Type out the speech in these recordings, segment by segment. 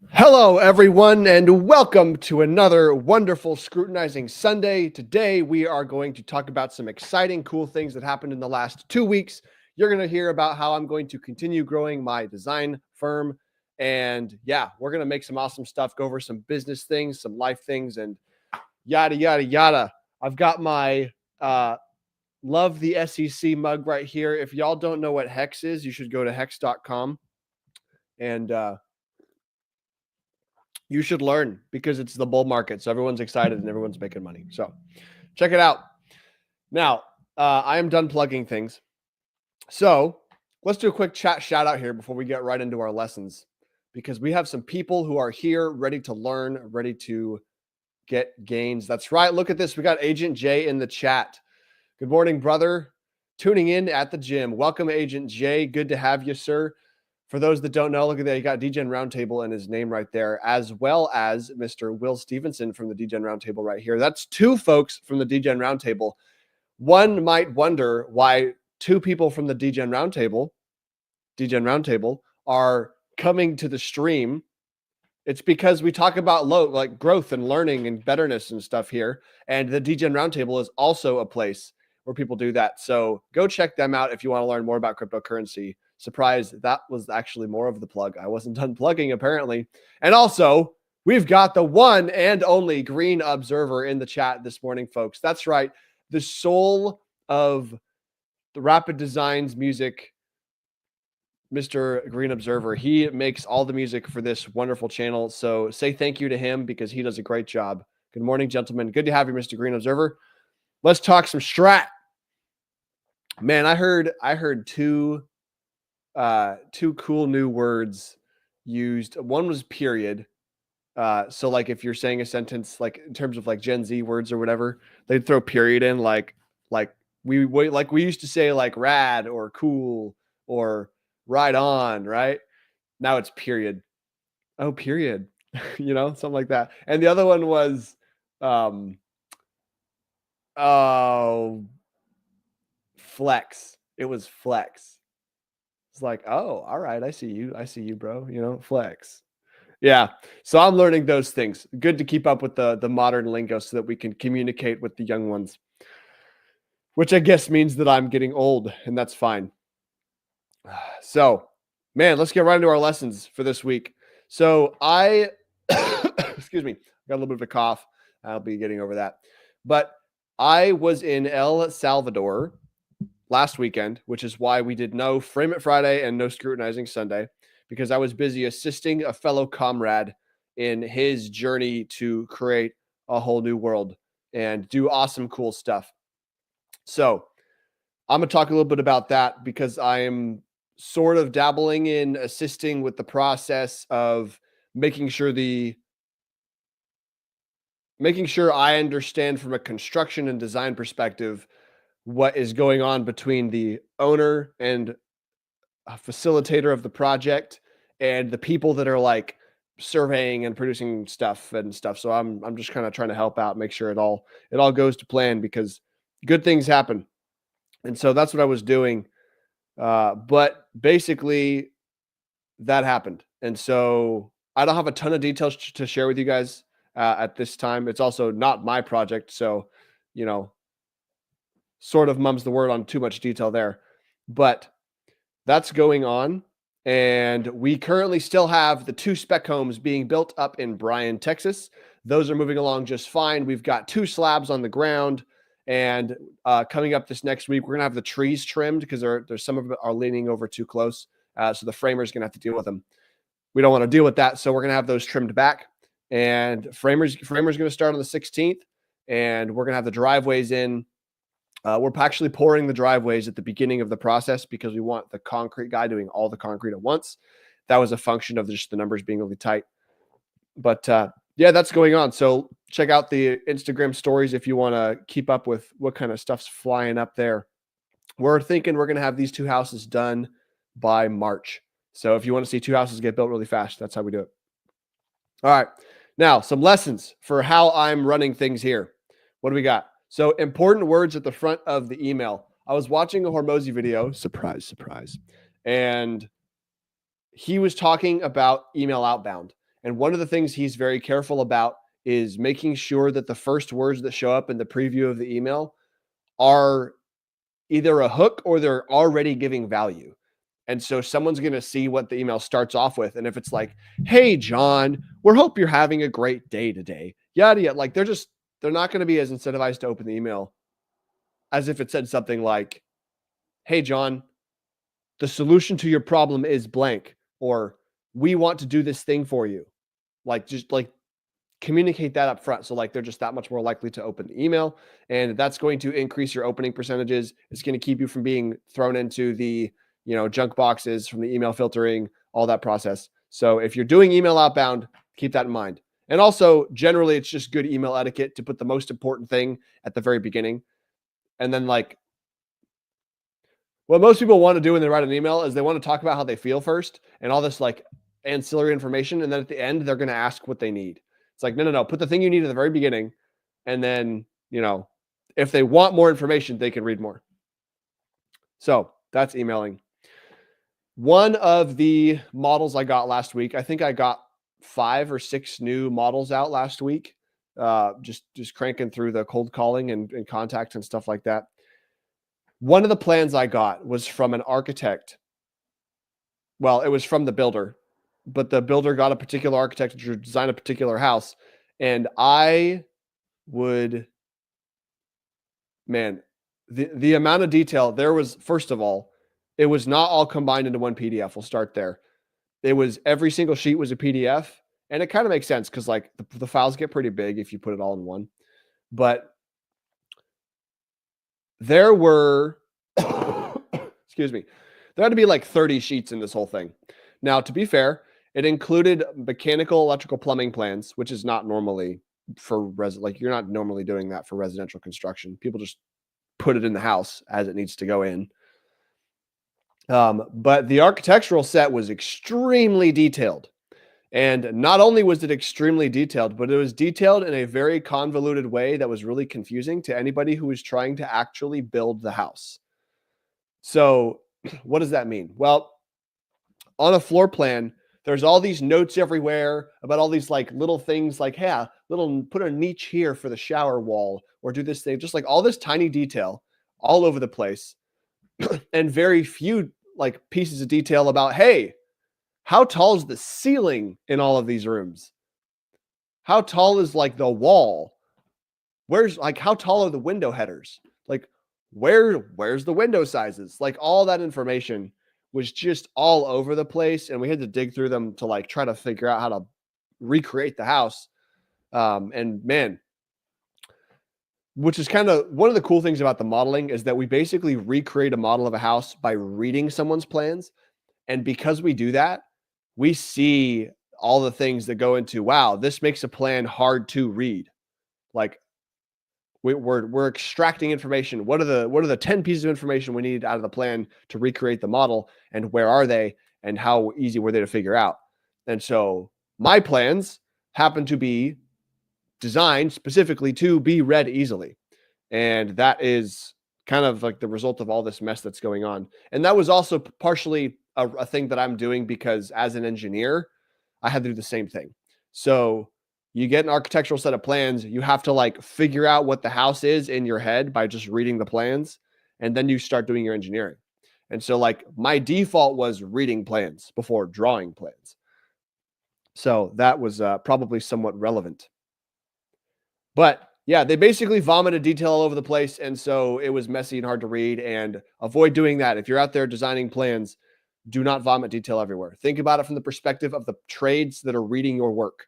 Hello, everyone, and welcome to another wonderful Scrutinizing Sunday. Today, we are going to talk about some exciting, cool things that happened in the last 2 weeks. You're going to hear about how I'm going to continue growing my design firm. And yeah, we're going to make some awesome stuff, go over some business things, some life things, and yada, yada, yada. I've got my Love the SEC mug right here. If y'all don't know what Hex is, you should go to hex.com and you should learn because it's the bull market. So everyone's excited and everyone's making money. So check it out. Now, I am done plugging things. So let's do a quick chat shout out here before we get right into our lessons, because we have some people who are here ready to learn, ready to get gains. That's right. Look at this. We got Agent Jay in the chat. Good morning, brother. Tuning in at the gym. Welcome, Agent Jay. Good to have you, sir. For those that don't know, look at that. You got DGen Roundtable and his name right there, as well as Mr. Will Stevenson from the DGen Roundtable right here. That's two folks from the DGen Roundtable. One might wonder why two people from the DGen Roundtable are coming to the stream. It's because we talk about like growth and learning and betterness and stuff here. And the DGen Roundtable is also a place where people do that. So go check them out if you want to learn more about cryptocurrency. Surprise, that was actually more of the plug. I wasn't done plugging, apparently. And also, we've got the one and only Green Observer in the chat this morning, folks. That's right. The soul of the Rapid Designs music, Mr. Green Observer. He makes all the music for this wonderful channel. So say thank you to him because he does a great job. Good morning, gentlemen. Good to have you, Mr. Green Observer. Let's talk some strat. Man, I heard two cool new words used. One was period. So like if you're saying a sentence like in terms of like Gen Z words or whatever, they'd throw period in like we used to say like rad or cool or right on, right? Now it's period. Oh, period. Something like that. And the other one was oh, flex. It was flex. It's like, oh, all right, I see you, bro. Flex. Yeah. So I'm learning those things. Good to keep up with the modern lingo so that we can communicate with the young ones, which I guess means that I'm getting old, and that's fine. So, man, let's get right into our lessons for this week. So I, excuse me, got a little bit of a cough. I'll be getting over that. But I was in El Salvador last weekend, which is why we did no Frame It Friday and no Scrutinizing Sunday, because I was busy assisting a fellow comrade in his journey to create a whole new world and do awesome, cool stuff. So I'm going to talk a little bit about that because I am sort of dabbling in assisting with the process of making sure I understand from a construction and design perspective what is going on between the owner and a facilitator of the project and the people that are like surveying and producing stuff. So I'm just kind of trying to help out, make sure it all goes to plan because good things happen. And so that's what I was doing. But basically that happened. And so I don't have a ton of details to share with you guys at this time. It's also not my project. So, sort of mum's the word on too much detail there, but that's going on. And we currently still have the 2 spec homes being built up in Bryan, Texas. Those are moving along just fine. We've got 2 slabs on the ground. And coming up this next week, we're going to have the trees trimmed because there's some of them are leaning over too close. So the framer's going to have to deal with them. We don't want to deal with that. So we're going to have those trimmed back. And framer's going to start on the 16th. And we're going to have the driveways in. We're actually pouring the driveways at the beginning of the process because we want the concrete guy doing all the concrete at once. That was a function of just the numbers being really tight. But yeah, that's going on. So check out the Instagram stories if you want to keep up with what kind of stuff's flying up there. We're thinking we're going to have these 2 houses done by March. So if you want to see 2 houses get built really fast, that's how we do it. All right. Now, some lessons for how I'm running things here. What do we got? So important words at the front of the email. I was watching a Hormozy video, surprise, and he was talking about email outbound. And one of the things he's very careful about is making sure that the first words that show up in the preview of the email are either a hook or they're already giving value. And so someone's going to see what the email starts off with. And if it's like, hey, John, we hope you're having a great day today, yada, yada, like they're not going to be as incentivized to open the email as if it said something like, hey, John, the solution to your problem is blank, or we want to do this thing for you. Like, just like communicate that up front. So like they're just that much more likely to open the email, and that's going to increase your opening percentages. It's going to keep you from being thrown into the, junk boxes from the email filtering, all that process. So if you're doing email outbound, keep that in mind. And also generally it's just good email etiquette to put the most important thing at the very beginning. And then like what most people want to do when they write an email is they want to talk about how they feel first and all this like ancillary information. And then at the end, they're going to ask what they need. It's like, no. Put the thing you need at the very beginning. And then, if they want more information, they can read more. So that's emailing. One of the models I got last week, I think I got 5 or 6 new models out last week. Just cranking through the cold calling and contacts and stuff like that. One of the plans I got was from an architect. Well, it was from the builder, but the builder got a particular architect to design a particular house. And I would, man, the amount of detail there was, first of all, it was not all combined into one PDF. We'll start there. It was every single sheet was a PDF, and it kind of makes sense because like the files get pretty big if you put it all in one. But there were, excuse me, there had to be like 30 sheets in this whole thing. Now, to be fair, it included mechanical, electrical, plumbing plans, which is not normally for like you're not normally doing that for residential construction. People just put it in the house as it needs to go in. But the architectural set was extremely detailed. And not only was it extremely detailed, but it was detailed in a very convoluted way that was really confusing to anybody who was trying to actually build the house. So what does that mean? Well, on a floor plan, there's all these notes everywhere about all these like little things like, hey, put a niche here for the shower wall or do this thing, just like all this tiny detail all over the place and very few like pieces of detail about, hey, how tall is the ceiling in all of these rooms? How tall is like the wall? Where's like, how tall are the window headers? Like where's the window sizes? Like all that information was just all over the place. And we had to dig through them to like try to figure out how to recreate the house. And man, which is kind of one of the cool things about the modeling is that we basically recreate a model of a house by reading someone's plans. And because we do that, we see all the things that go into, wow, this makes a plan hard to read. Like we're extracting information. What are the 10 pieces of information we need out of the plan to recreate the model, and where are they, and how easy were they to figure out? And so my plans happen to be designed specifically to be read easily. And that is kind of like the result of all this mess that's going on. And that was also partially a thing that I'm doing because as an engineer, I had to do the same thing. So you get an architectural set of plans, you have to like figure out what the house is in your head by just reading the plans, and then you start doing your engineering. And so like my default was reading plans before drawing plans. So that was probably somewhat relevant. But yeah, they basically vomited detail all over the place. And so it was messy and hard to read, and avoid doing that. If you're out there designing plans, do not vomit detail everywhere. Think about it from the perspective of the trades that are reading your work.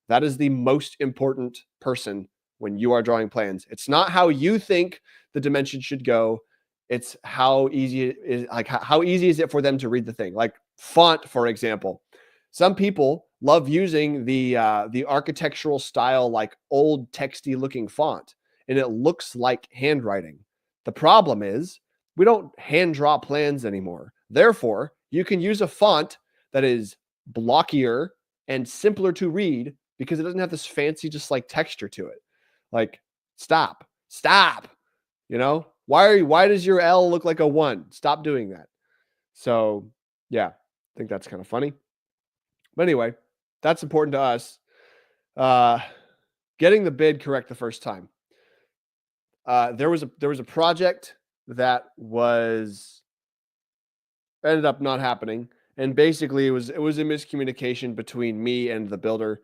That is the most important person when you are drawing plans. It's not how you think the dimension should go. It's how easy it is, like how easy is it for them to read the thing? Like font, for example. Some people love using the architectural style, like old texty looking font, and it looks like handwriting. The problem is we don't hand draw plans anymore. Therefore, you can use a font that is blockier and simpler to read because it doesn't have this fancy, just like texture to it. Like, stop. Why does your L look like a 1? Stop doing that. So yeah, I think that's kind of funny. But anyway, that's important to us. Getting the bid correct the first time. There was a project that was ended up not happening, and basically it was a miscommunication between me and the builder.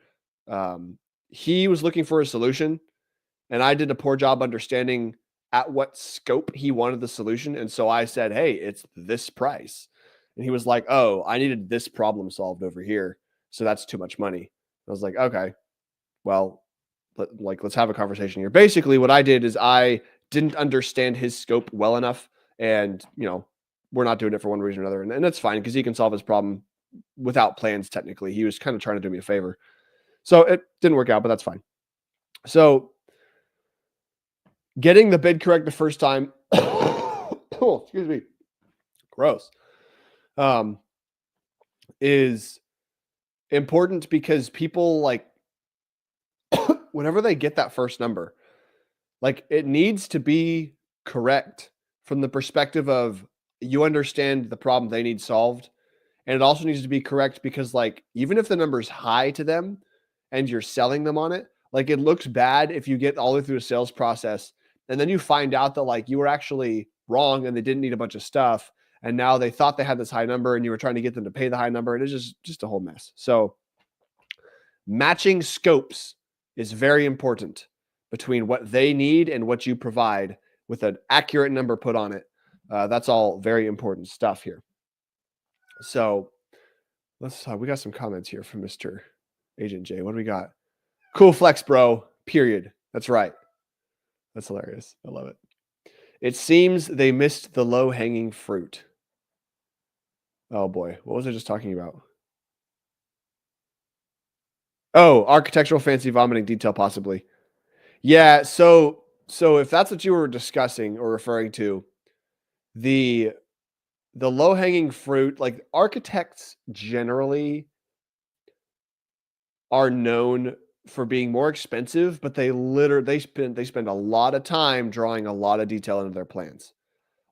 He was looking for a solution, and I did a poor job understanding at what scope he wanted the solution, and so I said, "Hey, it's this price," and he was like, "Oh, I needed this problem solved over here, so that's too much money." I was like, "Okay, well, let's have a conversation here." Basically, what I did is I didn't understand his scope well enough, and we're not doing it for one reason or another, and that's fine because he can solve his problem without plans. Technically, he was kind of trying to do me a favor, so it didn't work out, but that's fine. So, getting the bid correct the first time, oh, excuse me, gross, um, is important because people like whenever they get that first number, like it needs to be correct from the perspective of you understand the problem they need solved. And it also needs to be correct because, like, even if the number's high to them and you're selling them on it, like it looks bad if you get all the way through a sales process and then you find out that like you were actually wrong and they didn't need a bunch of stuff. And now they thought they had this high number and you were trying to get them to pay the high number. And it's just a whole mess. So matching scopes is very important between what they need and what you provide with an accurate number put on it. That's all very important stuff here. So we got some comments here from Mr. Agent J. What do we got? Cool flex, bro. Period. That's right. That's hilarious. I love it. It seems they missed the low-hanging fruit. Oh boy. What was I just talking about? Oh, architectural fancy vomiting detail, possibly. Yeah, so if that's what you were discussing or referring to, the low-hanging fruit, like architects generally are known for being more expensive, but they spend a lot of time drawing a lot of detail into their plans.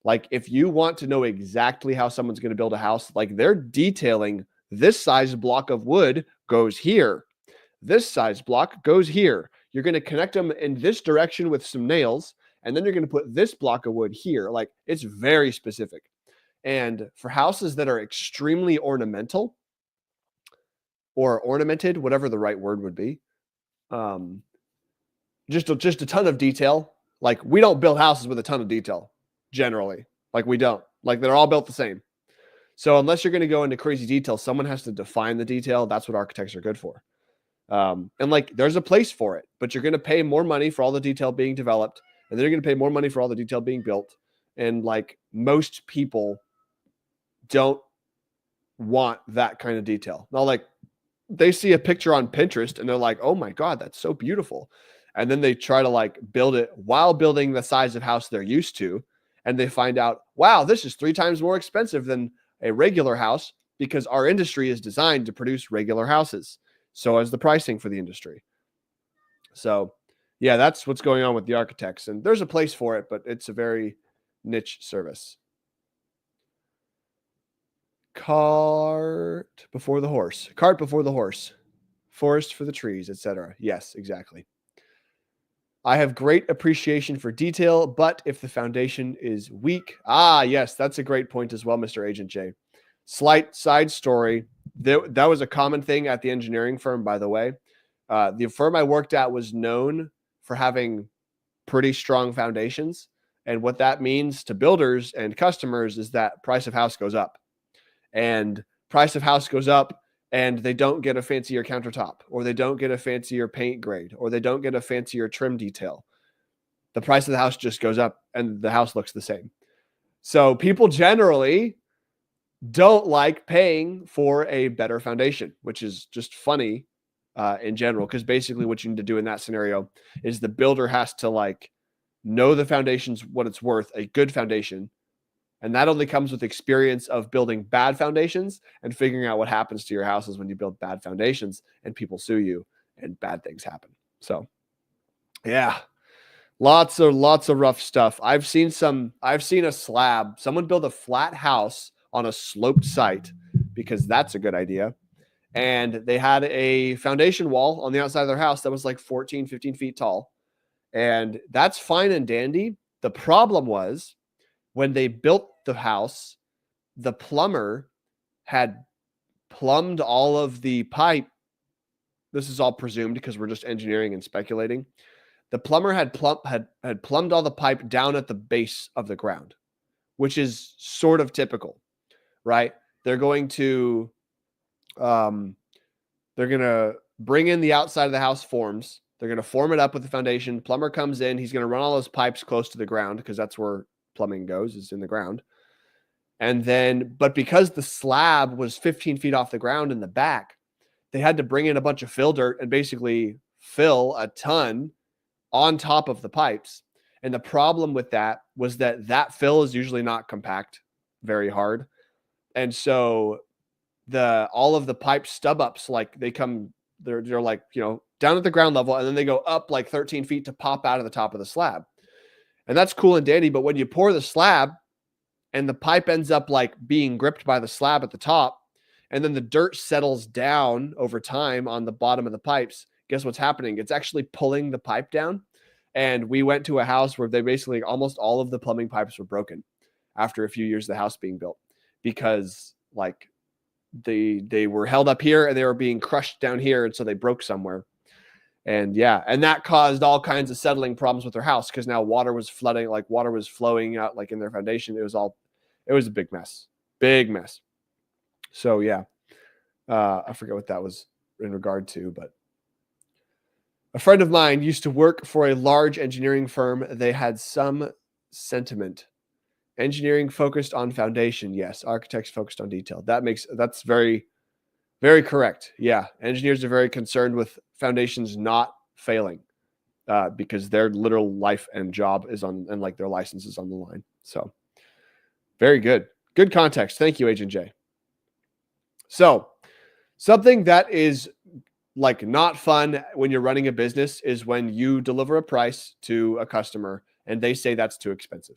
Like if you want to know exactly how someone's going to build a house, like they're detailing this size block of wood goes here. This size block goes here. You're going to connect them in this direction with some nails, and then you're going to put this block of wood here. Like it's very specific. And for houses that are extremely ornamental or ornamented, whatever the right word would be, just a ton of detail. Like we don't build houses with a ton of detail generally. Like we don't. Like they're all built the same. So unless you're going to go into crazy detail, someone has to define the detail. That's what architects are good for. And like there's a place for it, but you're going to pay more money for all the detail being developed, and then you're going to pay more money for all the detail being built. And like most people don't want that kind of detail. Now, like they see a picture on Pinterest and they're like, oh my God, that's so beautiful. And then they try to like build it while building the size of house they're used to. And they find out, wow, this is 3 times more expensive than a regular house because our industry is designed to produce regular houses. So is the pricing for the industry. So yeah, that's what's going on with the architects. And there's a place for it, but it's a very niche service. Cart before the horse. Forest for the trees, etc. Yes, exactly. I have great appreciation for detail, but if the foundation is weak, yes, that's a great point as well, Mr. Agent J. Slight side story. That was a common thing at the engineering firm, by the way. The firm I worked at was known for having pretty strong foundations. And what that means to builders and customers is that price of house goes up. And price of house goes up and they don't get a fancier countertop, or they don't get a fancier paint grade, or they don't get a fancier trim detail. The price of the house just goes up and the house looks the same. So people generally don't like paying for a better foundation, which is just funny in general, because basically what you need to do in that scenario is the builder has to like know the foundation's what it's worth, a good foundation. And that only comes with experience of building bad foundations and figuring out what happens to your houses when you build bad foundations and people sue you and bad things happen. So yeah, lots of rough stuff. I've seen a slab, someone build a flat house on a sloped site because that's a good idea. and they had a foundation wall on the outside of their house that was like 14, 15 feet tall. And that's fine and dandy. The problem was when they built the house, the plumber had plumbed all of the pipe. This is all presumed because we're just engineering and speculating. The plumber had plumbed all the pipe down at the base of the ground, which is sort of typical, right? They're going to bring in the outside of the house forms. They're going to form it up with the foundation. Plumber comes in. He's going to run all those pipes close to the ground because that's where plumbing goes, is in the ground. And then, but because the slab was 15 feet off the ground in the back, they had to bring in a bunch of fill dirt and basically fill a ton on top of the pipes. And the problem with that was that fill is usually not compact very hard. And so all of the pipe stub ups, like they're like, down at the ground level, and then they go up like 13 feet to pop out of the top of the slab. And that's cool and dandy. But when you pour the slab and the pipe ends up like being gripped by the slab at the top, and then the dirt settles down over time on the bottom of the pipes, guess what's happening? It's actually pulling the pipe down. And we went to a house where they basically almost all of the plumbing pipes were broken after a few years of the house being built, because like they were held up here and they were being crushed down here. And so they broke somewhere. And and that caused all kinds of settling problems with their house, because now water was flooding, like water was flowing out like in their foundation. It was a big mess. So I forget what that was in regard to, but a friend of mine used to work for a large engineering firm. They had some sentiment. Engineering focused on foundation. Yes. Architects focused on detail. That's very, very correct. Yeah. Engineers are very concerned with foundations not failing because their literal life and job is on, and like their license is on the line. So very good. Good context. Thank you, Agent J. So something that is like not fun when you're running a business is when you deliver a price to a customer and they say that's too expensive.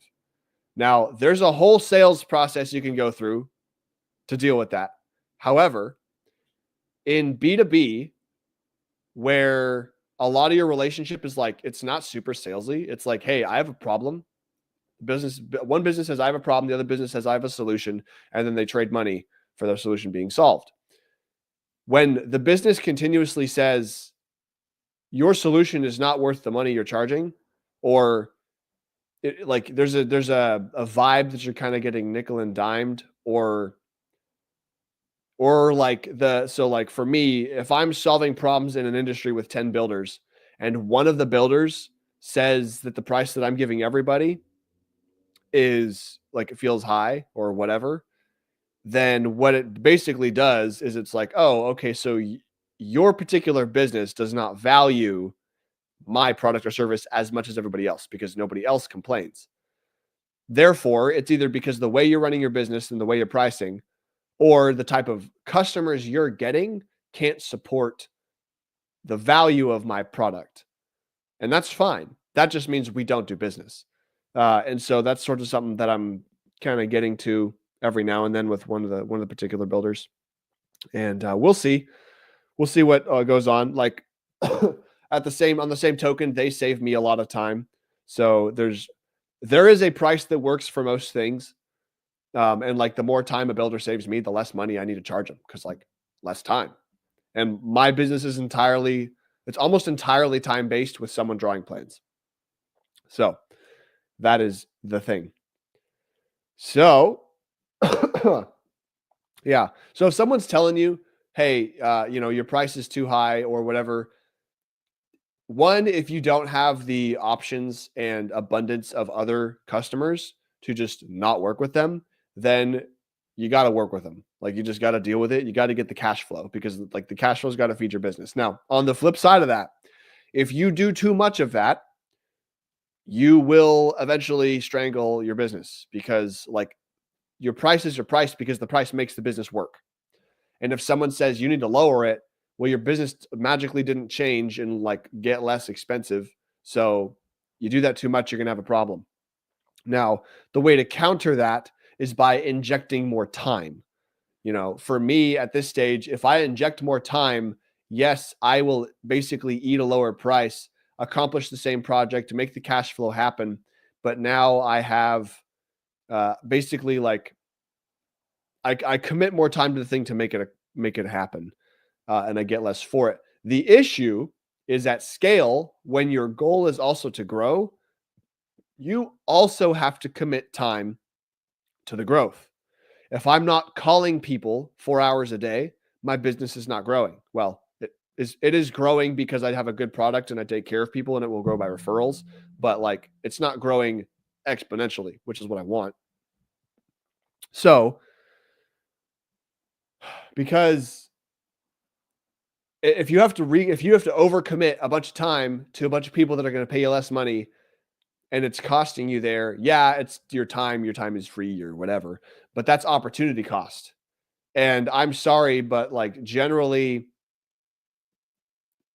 Now, there's a whole sales process you can go through to deal with that. However, in B2B, where a lot of your relationship is like, it's not super salesy. It's like, hey, I have a problem. One business says I have a problem. The other business says I have a solution. And then they trade money for their solution being solved. When the business continuously says your solution is not worth the money you're charging, or there's a vibe that you're kind of getting nickel and dimed, or like for me, if I'm solving problems in an industry with 10 builders and one of the builders says that the price that I'm giving everybody is like, it feels high or whatever, then what it basically does is it's like, oh, okay, so your particular business does not value my product or service as much as everybody else because nobody else complains. Therefore, it's either because the way you're running your business and the way you're pricing, or the type of customers you're getting can't support the value of my product. And that's fine. That just means we don't do business. And so that's sort of something that I'm kind of getting to every now and then with one of the particular builders. And we'll see what goes on. Like on the same token, they save me a lot of time. So there is a price that works for most things. And like the more time a builder saves me, the less money I need to charge them, because like less time. And my business is it's almost entirely time-based with someone drawing plans. So that is the thing. So yeah. So if someone's telling you, hey, your price is too high or whatever, one, if you don't have the options and abundance of other customers to just not work with them, then you got to work with them. Like, you just got to deal with it. You got to get the cash flow, because like the cash flow's got to feed your business. Now, on the flip side of that, if you do too much of that, you will eventually strangle your business, because like your price is your price because the price makes the business work. And if someone says you need to lower it, well, your business magically didn't change and like get less expensive. So you do that too much, you're going to have a problem. Now, the way to counter that is by injecting more time. For me at this stage, if I inject more time, yes, I will basically eat a lower price, accomplish the same project to make the cash flow happen. But now I have basically like I commit more time to the thing to make it happen, and I get less for it. The issue is at scale, when your goal is also to grow, you also have to commit time to the growth. If I'm not calling people 4 hours a day, my business is not growing. Well, it is growing because I have a good product and I take care of people and it will grow by referrals, but like it's not growing exponentially, which is what I want. So, because if you have to overcommit a bunch of time to a bunch of people that are going to pay you less money and it's costing you there, yeah, it's your time is free or whatever, but that's opportunity cost. And I'm sorry, but like generally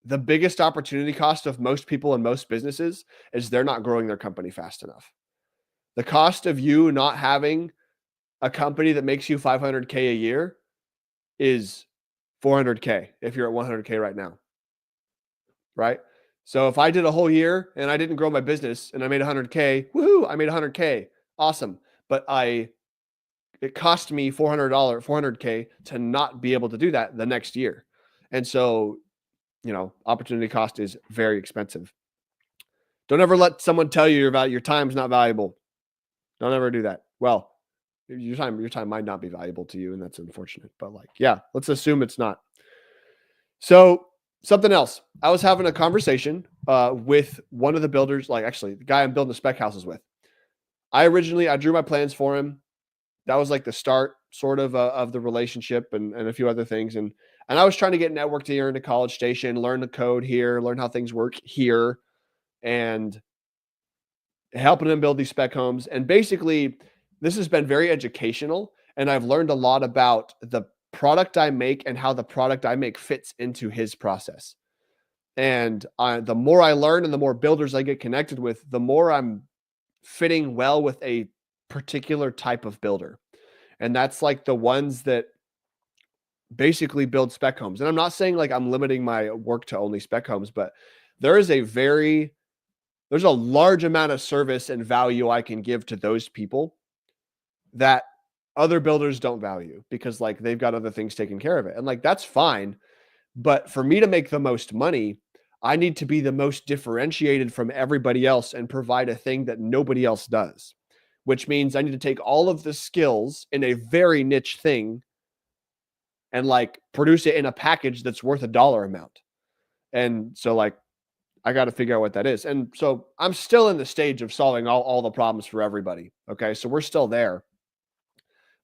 the biggest opportunity cost of most people in most businesses is they're not growing their company fast enough. The cost of you not having a company that makes you 500K a year is 400K if you're at 100K right now, right? So if I did a whole year and I didn't grow my business and I made 100K, woohoo, I made 100K. Awesome. But it cost me $400, 400K to not be able to do that the next year. And so, opportunity cost is very expensive. Don't ever let someone tell you your time's not valuable. Don't ever do that. Well, your time might not be valuable to you, and that's unfortunate. But like, yeah, let's assume it's not. So something else. I was having a conversation with one of the builders, like actually the guy I'm building the spec houses with. I drew my plans for him. That was like the start sort of the relationship and a few other things. And I was trying to get networked here into College Station, learn the code here, learn how things work here, and helping him build these spec homes. And basically, this has been very educational. And I've learned a lot about the product I make and how the product I make fits into his process. And the more I learn and the more builders I get connected with, the more I'm fitting well with a particular type of builder. And that's like the ones that basically build spec homes. And I'm not saying like I'm limiting my work to only spec homes, but there's a large amount of service and value I can give to those people that other builders don't value because like they've got other things taken care of it. And like that's fine. But for me to make the most money, I need to be the most differentiated from everybody else and provide a thing that nobody else does, which means I need to take all of the skills in a very niche thing and like produce it in a package that's worth a dollar amount. And so like, I got to figure out what that is. And so I'm still in the stage of solving all the problems for everybody. Okay. So we're still there.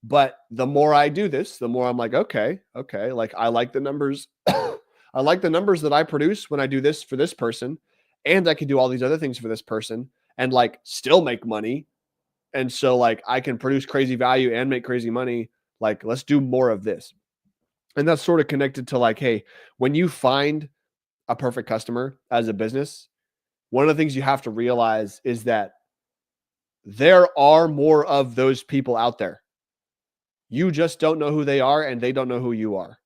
But the more I do this, the more I'm like, okay. Like I like the numbers. I like the numbers that I produce when I do this for this person. And I can do all these other things for this person and like still make money. And so like I can produce crazy value and make crazy money. Like, let's do more of this. And that's sort of connected to like, hey, when you find a perfect customer as a business, one of the things you have to realize is that there are more of those people out there. You just don't know who they are and they don't know who you are.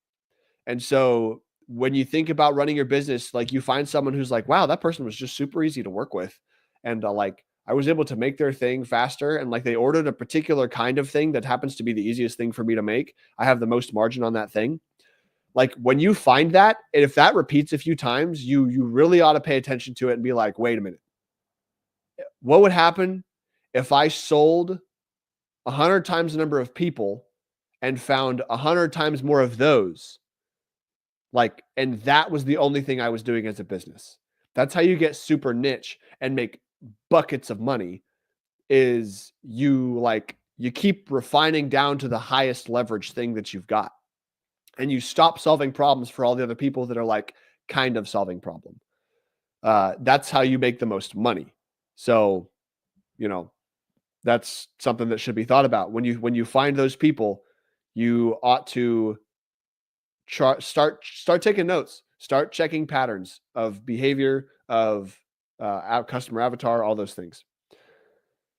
And so when you think about running your business, like you find someone who's like, wow, that person was just super easy to work with. And like, I was able to make their thing faster. And like they ordered a particular kind of thing that happens to be the easiest thing for me to make. I have the most margin on that thing. Like when you find that, and if that repeats a few times, you really ought to pay attention to it and be like, wait a minute. What would happen if I sold 100 times the number of people and found 100 times more of those? Like, and that was the only thing I was doing as a business. That's how you get super niche and make buckets of money is you keep refining down to the highest leverage thing that you've got. And you stop solving problems for all the other people that are like kind of solving problem. That's how you make the most money. So, that's something that should be thought about. When you find those people, you ought to start taking notes, start checking patterns of behavior, of customer avatar, all those things.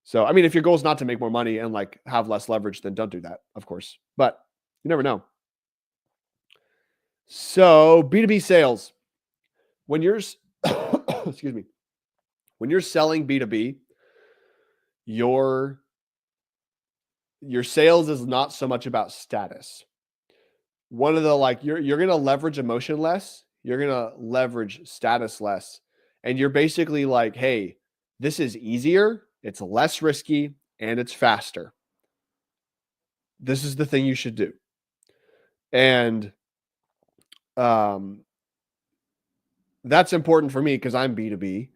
So, I mean, if your goal is not to make more money and like have less leverage, then don't do that, of course. But You never know. So B2B sales, when you're, excuse me, when you're selling B2B, your sales is not so much about status. One of the you're going to leverage emotion less, you're going to leverage status less, and you're basically like, hey, this is easier, it's less risky, and it's faster. This is the thing you should do. And that's important for me because I'm B2B.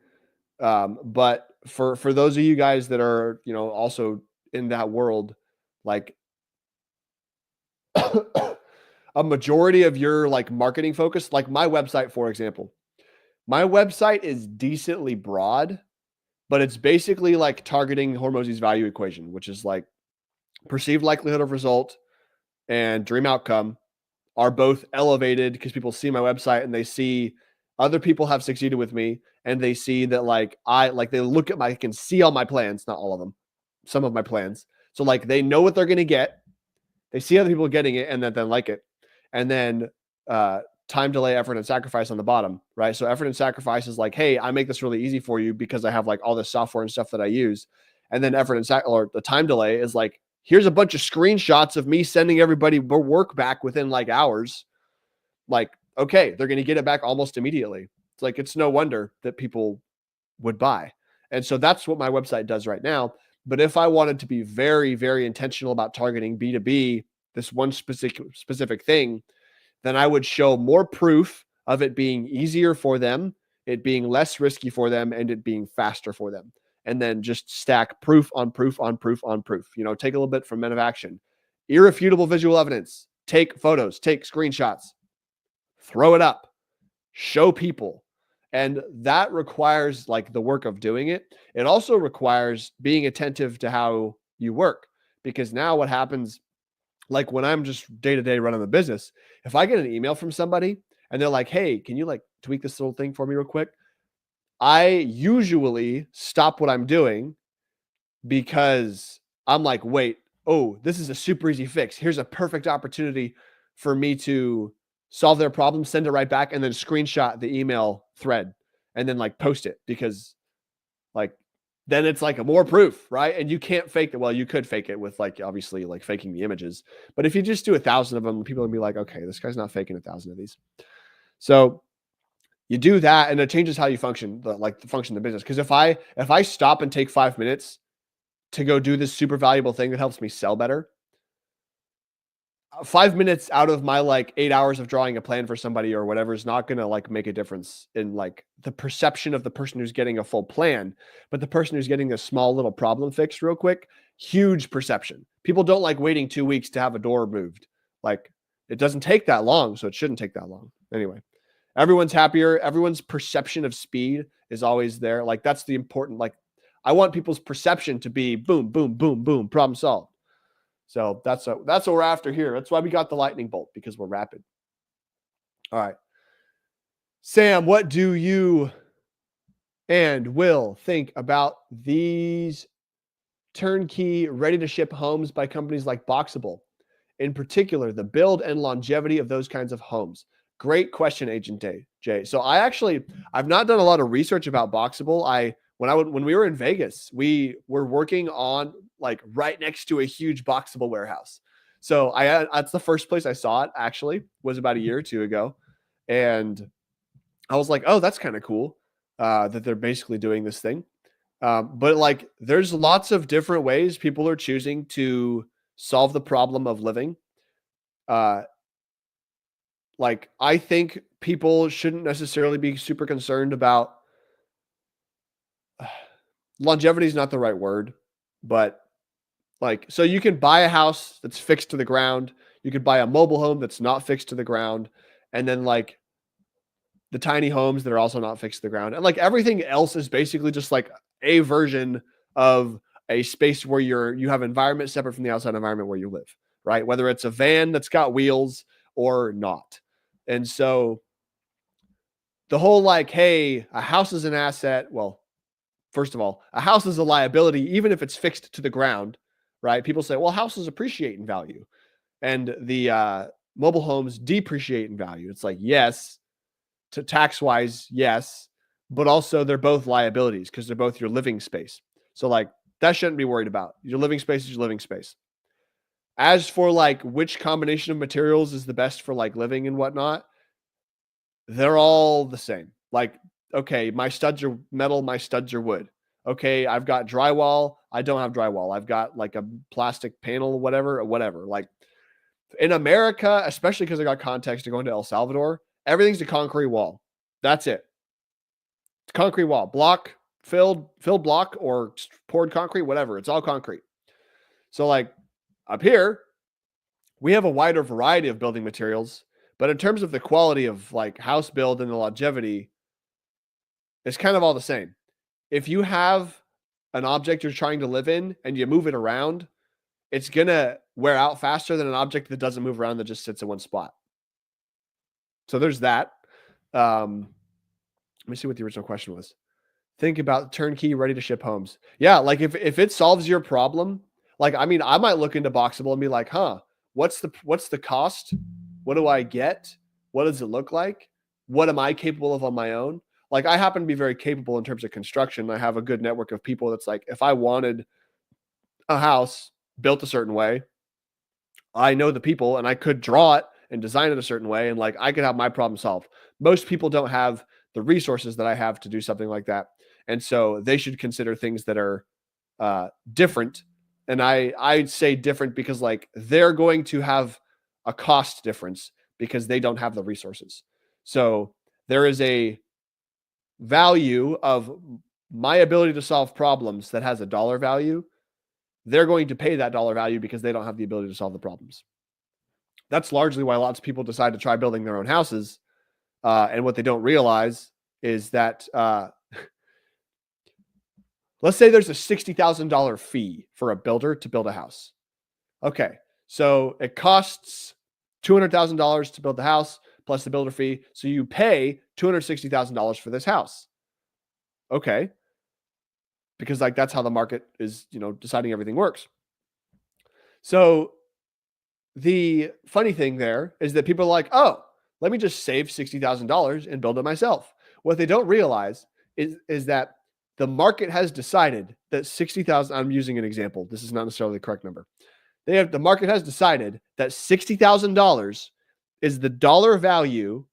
But for those of you guys that are, also in that world, like a majority of your marketing focus, like my website, for example, my website is decently broad, but it's basically like targeting Hormozzi's value equation, which is like perceived likelihood of result and dream outcome are both elevated because people see my website and they see other people have succeeded with me, and they see that they look at can see all my plans, not all of them, some of my plans. So they know what they're going to get. They see other people getting it and then like it. And then time, delay, effort, and sacrifice on the bottom, right? So effort and sacrifice is like, hey, I make this really easy for you because I have all this software and stuff that I use. And then effort and or the time delay is like, here's a bunch of screenshots of me sending everybody work back within hours. Okay, they're going to get it back almost immediately. It's no wonder that people would buy. And so that's what my website does right now. But if I wanted to be very, very intentional about targeting B2B, this one specific thing, then I would show more proof of it being easier for them, it being less risky for them, and it being faster for them. And then just stack proof on proof on proof on proof. Take a little bit from Men of Action. Irrefutable visual evidence. Take photos, take screenshots, throw it up, show people. And that requires the work of doing it. It also requires being attentive to how you work, because now what happens, when I'm just day-to-day running the business, if I get an email from somebody and they're like, hey, can you tweak this little thing for me real quick? I usually stop what I'm doing because I'm like, wait, oh, this is a super easy fix. Here's a perfect opportunity for me to solve their problem, send it right back, and then screenshot the email thread and then post it, because then it's a more proof, right? And you can't fake it. Well, you could fake it with obviously faking the images, but if you just do 1,000 of them, people will be like, okay, this guy's not faking 1,000 of these. So you do that, and it changes how you function, the business. Because if I stop and take 5 minutes to go do this super valuable thing that helps me sell better, 5 minutes out of my 8 hours of drawing a plan for somebody or whatever is not going to make a difference in the perception of the person who's getting a full plan, but the person who's getting a small little problem fixed real quick, huge perception. People don't like waiting 2 weeks to have a door moved. It doesn't take that long, so it shouldn't take that long. Anyway, everyone's happier. Everyone's perception of speed is always there. That's the important, I want people's perception to be boom, boom, boom, boom, problem solved. So that's what we're after here. That's why we got the lightning bolt, because we're rapid. All right. Sam, what do you and Will think about these turnkey, ready-to-ship homes by companies like Boxable? In particular, the build and longevity of those kinds of homes. Great question, Agent Jay. So I've not done a lot of research about Boxable. When we were in Vegas, we were working on right next to a huge Boxable warehouse. So that's the first place I saw it, actually, was about a year or two ago. And I was like, oh, that's kind of cool that they're basically doing this thing. But there's lots of different ways people are choosing to solve the problem of living. I think people shouldn't necessarily be super concerned about longevity is not the right word, but so you can buy a house that's fixed to the ground. You could buy a mobile home that's not fixed to the ground. And then the tiny homes that are also not fixed to the ground. And everything else is basically just a version of a space where you have environment separate from the outside environment where you live, right? Whether it's a van that's got wheels or not. And so the whole hey, a house is an asset. Well, first of all, a house is a liability, even if it's fixed to the ground, right? People say, well, houses appreciate in value. and the mobile homes depreciate in value. It's like, yes, to tax wise, yes, but also they're both liabilities because they're both your living space. So like that shouldn't be worried about. Your living space is your living space. As for like which combination of materials is the best for like living and whatnot, they're all the same. Like, okay, my studs are metal, my studs are wood. Okay, I've got drywall. I don't have drywall. I've got like a plastic panel, whatever. Like in America, especially because I got context to go into El Salvador, everything's a concrete wall. That's it. It's concrete wall, block, filled block or poured concrete, whatever. It's all concrete. So like up here, we have a wider variety of building materials, but in terms of the quality of like house build and the longevity, it's kind of all the same. If you have an object you're trying to live in and you move it around, it's going to wear out faster than an object that doesn't move around that just sits in one spot. So there's that. Let me see what the original question was. Think about turnkey, ready to ship homes. Yeah, like if it solves your problem, like I mean, I might look into Boxable and be like, what's the cost? What do I get? What does it look like? What am I capable of on my own? Like I happen to be very capable in terms of construction. I have a good network of people that's like, if I wanted a house built a certain way, I know the people and I could draw it and design it a certain way. And like, I could have my problem solved. Most people don't have the resources that I have to do something like that. And so they should consider things that are different. And I'd say different because like they're going to have a cost difference because they don't have the resources. So there is a value of my ability to solve problems that has a dollar value. They're going to pay that dollar value because they don't have the ability to solve the problems. That's largely why lots of people decide to try building their own houses. And what they don't realize is that let's say there's a $60,000 fee for a builder to build a house. Okay, so it costs $200,000 to build the house plus the builder fee. So you pay $260,000 for this house. Okay, because like that's how the market is, deciding everything works. So the funny thing there is that people are like, oh, let me just save $60,000 and build it myself. What they don't realize is that the market has decided that 60,000, I'm using an example. This is not necessarily the correct number. The market has decided that $60,000 is the dollar value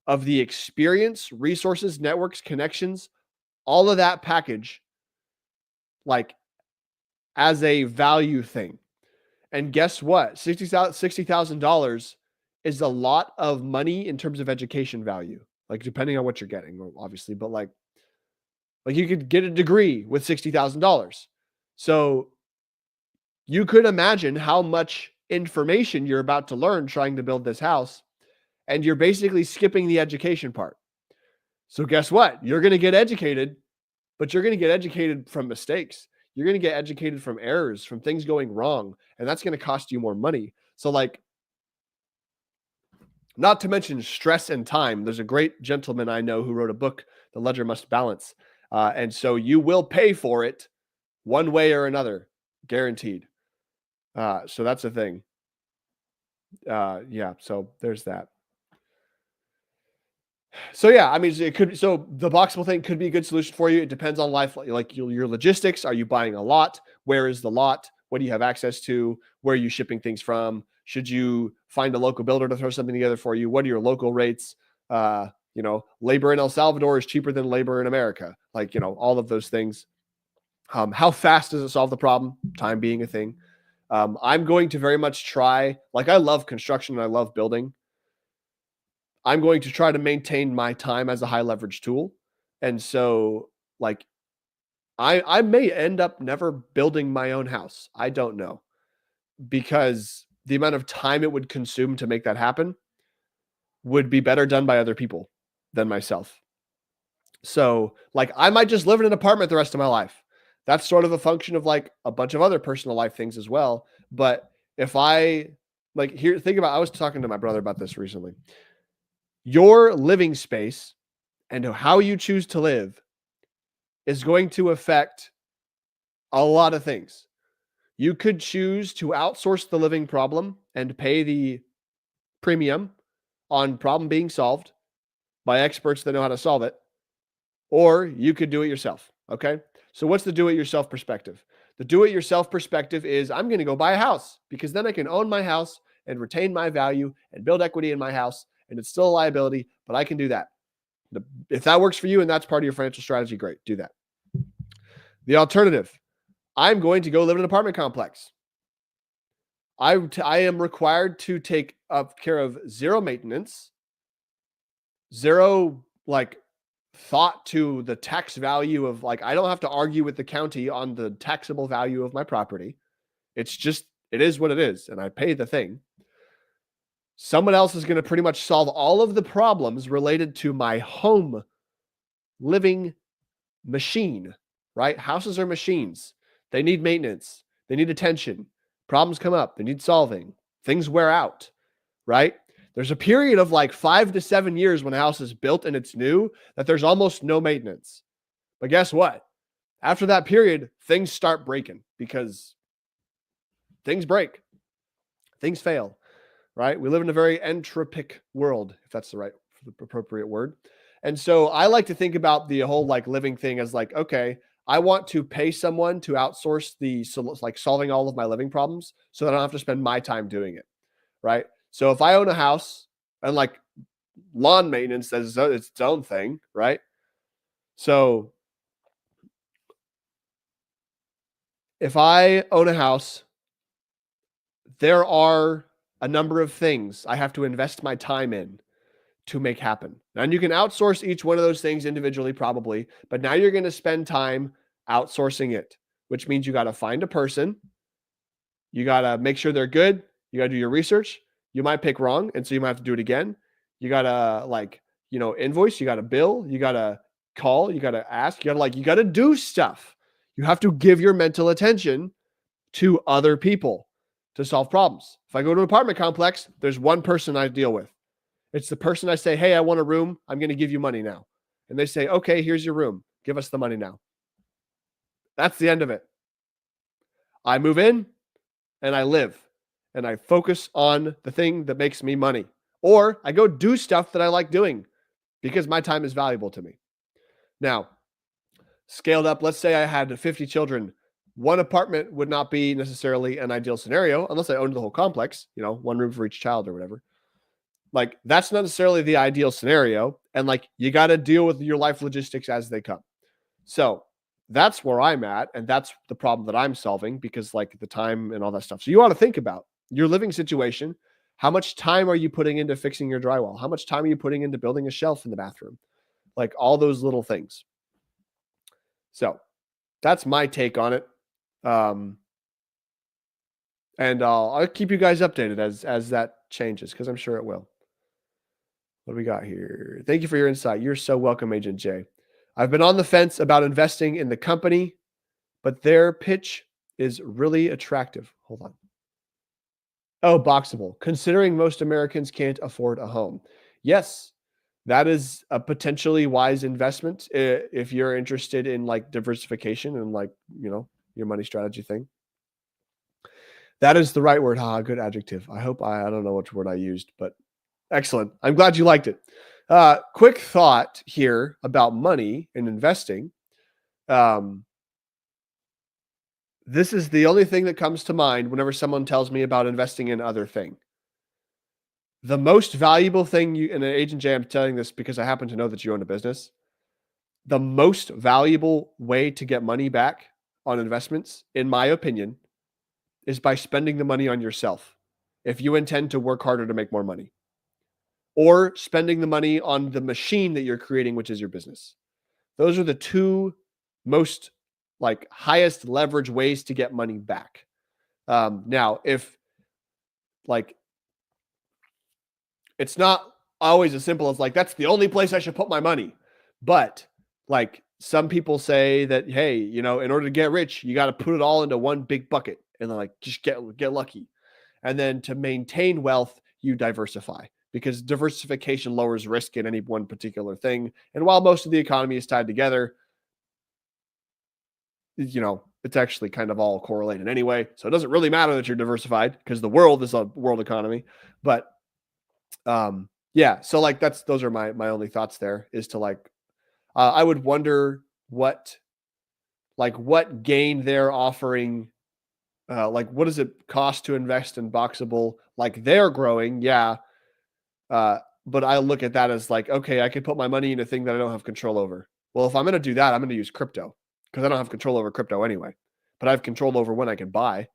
of the experience, resources, networks, connections, all of that package, like as a value thing. And guess what? $60,000 is a lot of money in terms of education value. Like depending on what you're getting, obviously, but like you could get a degree with $60,000. So you could imagine how much information you're about to learn trying to build this house, and you're basically skipping the education part. So guess what? You're going to get educated, but you're going to get educated from mistakes. You're going to get educated from errors, from things going wrong, and that's going to cost you more money. So like, not to mention stress and time. There's a great gentleman I know who wrote a book, The Ledger Must Balance. And so you will pay for it one way or another, guaranteed. So that's the thing. Yeah, so there's that. So yeah, I mean, so the Boxable thing could be a good solution for you. It depends on life, like your logistics. Are you buying a lot? Where is the lot? What do you have access to? Where are you shipping things from? Should you find a local builder to throw something together for you? What are your local rates? Labor in El Salvador is cheaper than labor in America. Like, all of those things. How fast does it solve the problem? Time being a thing. I'm going to very much try, like I love construction and I love building. I'm going to try to maintain my time as a high leverage tool. And so like I may end up never building my own house. I don't know, because the amount of time it would consume to make that happen would be better done by other people than myself. So like I might just live in an apartment the rest of my life. That's sort of a function of like a bunch of other personal life things as well. But if I I was talking to my brother about this recently. Your living space and how you choose to live is going to affect a lot of things. You could choose to outsource the living problem and pay the premium on problem being solved by experts that know how to solve it, or you could do it yourself. Okay. So, what's the do it yourself perspective? The do it yourself perspective is I'm going to go buy a house because then I can own my house and retain my value and build equity in my house. And it's still a liability, but I can do that. If that works for you and that's part of your financial strategy, great, do that. The alternative, I'm going to go live in an apartment complex. I am required to take up care of zero maintenance, zero thought to the tax value of I don't have to argue with the county on the taxable value of my property. It's just, it is what it is. And I pay the thing. Someone else is going to pretty much solve all of the problems related to my home living machine, right? Houses are machines. They need maintenance. They need attention. Problems come up. They need solving. Things wear out, right? There's a period of 5 to 7 years when a house is built and it's new that there's almost no maintenance. But guess what? After that period, things start breaking because things break. Things fail, right? We live in a very entropic world, if that's the appropriate word. And so I like to think about the whole living thing as okay, I want to pay someone to outsource solving all of my living problems so that I don't have to spend my time doing it, right? So if I own a house and lawn maintenance is its own thing, right? So if I own a house, there are a number of things I have to invest my time in to make happen. And you can outsource each one of those things individually, probably, but now you're going to spend time outsourcing it, which means you got to find a person. You got to make sure they're good. You got to do your research. You might pick wrong, and so you might have to do it again. You got to, invoice. You got to bill. You got to call. You got to ask. You got to do stuff. You have to give your mental attention to other people to solve problems. If I go to an apartment complex, there's one person I deal with. It's the person I say, hey, I want a room. I'm going to give you money now. And they say, okay, here's your room. Give us the money now. That's the end of it. I move in and I live and I focus on the thing that makes me money. Or I go do stuff that I like doing because my time is valuable to me. Now, scaled up, let's say I had 50 children. One apartment would not be necessarily an ideal scenario unless I owned the whole complex, one room for each child or whatever. That's not necessarily the ideal scenario. And you got to deal with your life logistics as they come. So that's where I'm at. And that's the problem that I'm solving because the time and all that stuff. So you ought to think about your living situation. How much time are you putting into fixing your drywall? How much time are you putting into building a shelf in the bathroom? All those little things. So that's my take on it. And I'll keep you guys updated as that changes because I'm sure it will. What do we got here? Thank you for your insight. You're so welcome, Agent J. I've been on the fence about investing in the company, but their pitch is really attractive. Hold on. Oh, Boxable. Considering most Americans can't afford a home. Yes, that is a potentially wise investment if you're interested in diversification and your money strategy thing. That is the right word. Good adjective. I hope I don't know which word I used, but excellent. I'm glad you liked it. Quick thought here about money and investing. This is the only thing that comes to mind whenever someone tells me about investing in other thing. The most valuable thing and Agent J, I'm telling this because I happen to know that you own a business. The most valuable way to get money back on investments, in my opinion, is by spending the money on yourself. If you intend to work harder to make more money, or spending the money on the machine that you're creating, which is your business. Those are the two most highest leverage ways to get money back. Now, if it's not always as simple as that's the only place I should put my money. But some people say that, hey, in order to get rich, you got to put it all into one big bucket and then just get lucky. And then to maintain wealth, you diversify because diversification lowers risk in any one particular thing. And while most of the economy is tied together, it's actually kind of all correlated anyway. So it doesn't really matter that you're diversified because the world is a world economy. But yeah, so like those are my only thoughts there is to like I would wonder what gain they're offering. Like what does it cost to invest in Boxable? Like they're growing, yeah. But I look at that as like, okay, I could put my money in a thing that I don't have control over. Well, if I'm going to do that, I'm going to use crypto because I don't have control over crypto anyway. But I have control over when I can buy.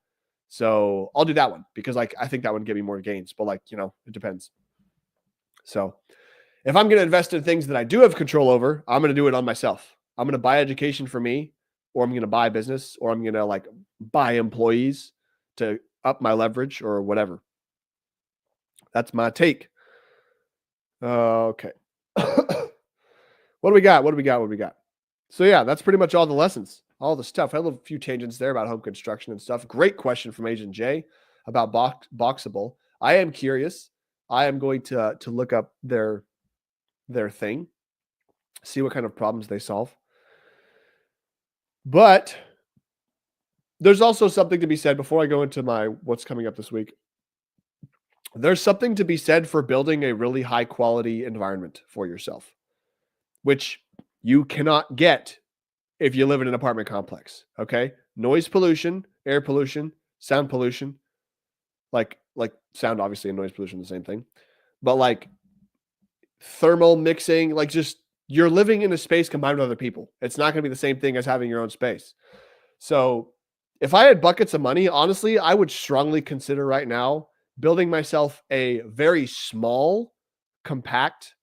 So I'll do that one because like I think that would give me more gains. But like, it depends. So if I'm going to invest in things that I do have control over, I'm going to do it on myself. I'm going to buy education for me, or I'm going to buy business, or I'm going to like buy employees to up my leverage or whatever. That's my take. Okay. What do we got? So yeah, that's pretty much all the lessons, all the stuff. I have a few tangents there about home construction and stuff. Great question from Agent J about Boxable. I am curious. I am going to look up their thing, see what kind of problems they solve. But there's also something to be said before I go into my what's coming up this week. There's something to be said for building a really high quality environment for yourself, which you cannot get if you live in an apartment complex. Okay. Noise pollution, air pollution, sound pollution, like sound, obviously, and noise pollution, the same thing, but like thermal mixing, like just you're living in a space combined with other people. It's not going to be the same thing as having your own space. So if I had buckets of money, honestly, I would strongly consider right now building myself a very small, compact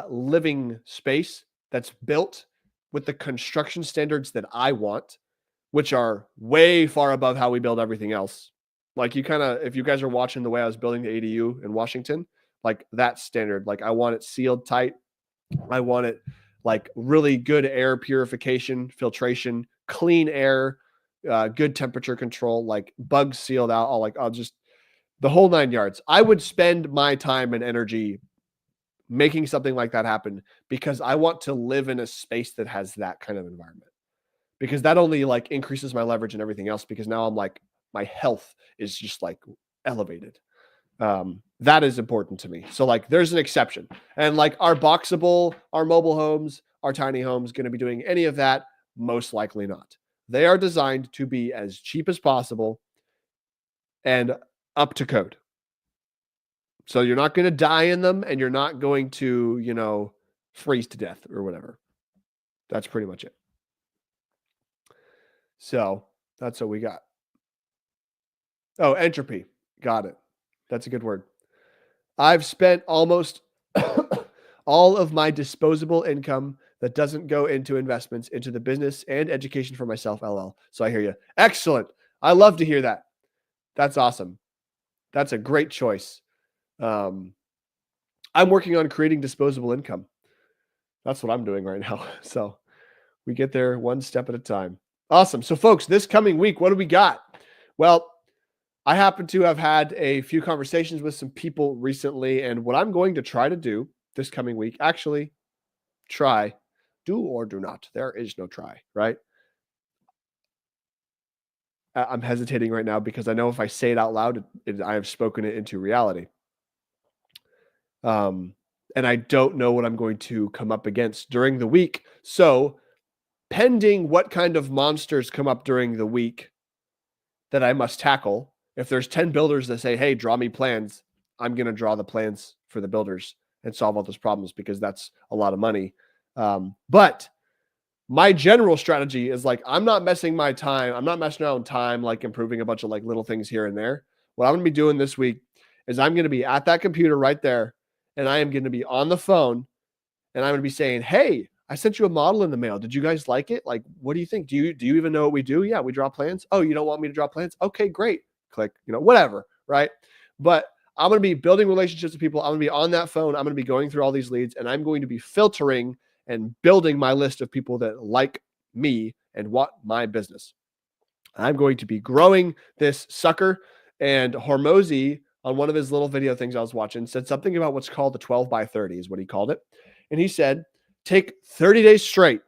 living space that's built with the construction standards that I want, which are way far above how we build everything else. Like if you guys are watching the way I was building the ADU in Washington, like that standard, like I want it sealed tight. I want it like really good air purification, filtration, clean air, good temperature control, like bugs sealed out. I'll just the whole 9 yards. I would spend my time and energy making something like that happen because I want to live in a space that has that kind of environment, because that only like increases my leverage and everything else, because now I'm like, my health is just like elevated. That is important to me. So like there's an exception, and like our Boxable, our mobile homes, our tiny homes going to be doing any of that? Most likely not. They are designed to be as cheap as possible and up to code. So you're not going to die in them, and you're not going to, freeze to death or whatever. That's pretty much it. So that's what we got. Oh, entropy. Got it. That's a good word. I've spent almost all of my disposable income that doesn't go into investments into the business and education for myself, LL. So I hear you. Excellent. I love to hear that. That's awesome. That's a great choice. I'm working on creating disposable income. That's what I'm doing right now. So we get there one step at a time. Awesome. So folks, this coming week, what do we got? Well, I happen to have had a few conversations with some people recently, and what I'm going to try to do this coming week, actually do or do not. There is no try, right? I'm hesitating right now because I know if I say it out loud, I have spoken it into reality. And I don't know what I'm going to come up against during the week. So pending what kind of monsters come up during the week that I must tackle, if there's 10 builders that say, hey, draw me plans, I'm going to draw the plans for the builders and solve all those problems, because that's a lot of money. But my general strategy is like, I'm not messing around time, like improving a bunch of like little things here and there. What I'm going to be doing this week is I'm going to be at that computer right there, and I am going to be on the phone, and I'm going to be saying, hey, I sent you a model in the mail. Did you guys like it? Like, what do you think? Do you even know what we do? Yeah, we draw plans. Oh, you don't want me to draw plans? Okay, great. Click, whatever, right? But I'm going to be building relationships with people. I'm going to be on that phone. I'm going to be going through all these leads, and I'm going to be filtering and building my list of people that like me and want my business. I'm going to be growing this sucker. And Hormozy, on one of his little video things I was watching, said something about what's called the 12 by 30 is what he called it. And he said, take 30 days straight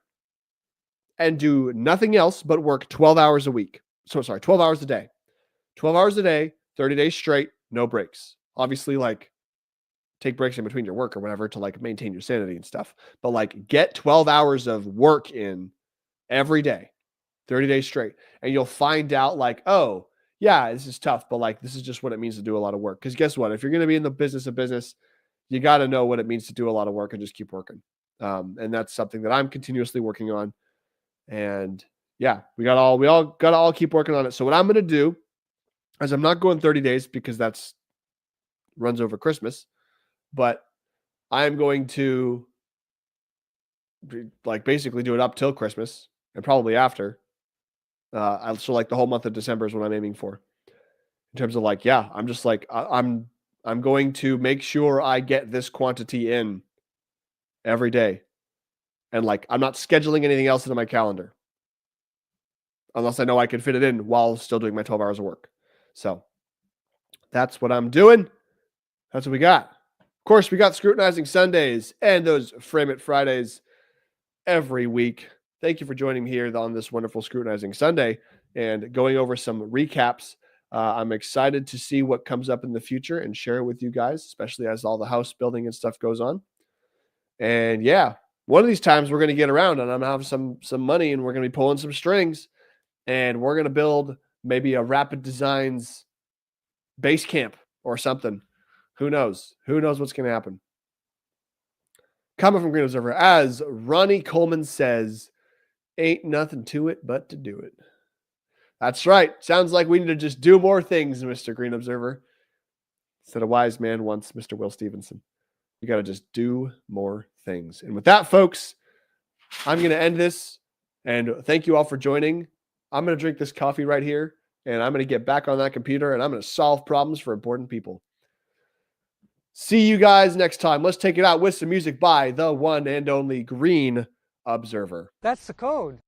and do nothing else but work 12 hours a week. So sorry, 12 hours a day. 12 hours a day, 30 days straight, no breaks. Obviously, like take breaks in between your work or whatever to like maintain your sanity and stuff. But like get 12 hours of work in every day, 30 days straight. And you'll find out like, oh, yeah, this is tough, but like this is just what it means to do a lot of work. Because guess what? If you're going to be in the business of business, you got to know what it means to do a lot of work and just keep working. And that's something that I'm continuously working on. And yeah, we all got to all keep working on it. So what I'm going to do is I'm not going 30 days because that's runs over Christmas, but I'm going to like basically do it up till Christmas and probably after. So like the whole month of December is what I'm aiming for in terms of like, yeah, I'm just like, I'm going to make sure I get this quantity in every day. And like, I'm not scheduling anything else into my calendar unless I know I can fit it in while still doing my 12 hours of work. So that's what I'm doing. That's what we got. Of course, we got Scrutinizing Sundays and those Frame It Fridays every week. Thank you for joining me here on this wonderful Scrutinizing Sunday and going over some recaps. I'm excited to see what comes up in the future and share it with you guys, especially as all the house building and stuff goes on. And yeah, one of these times we're going to get around and I'm going to have some money and we're going to be pulling some strings and we're going to build maybe a Rapid Designs base camp or something. Who knows? Who knows what's going to happen? Comment from Green Observer. As Ronnie Coleman says, ain't nothing to it but to do it. That's right. Sounds like we need to just do more things, Mr. Green Observer. Said a wise man once, Mr. Will Stevenson. We got to just do more things. And with that, folks, I'm going to end this. And thank you all for joining. I'm going to drink this coffee right here. And I'm going to get back on that computer. And I'm going to solve problems for important people. See you guys next time. Let's take it out with some music by the one and only Green Observer. That's the code.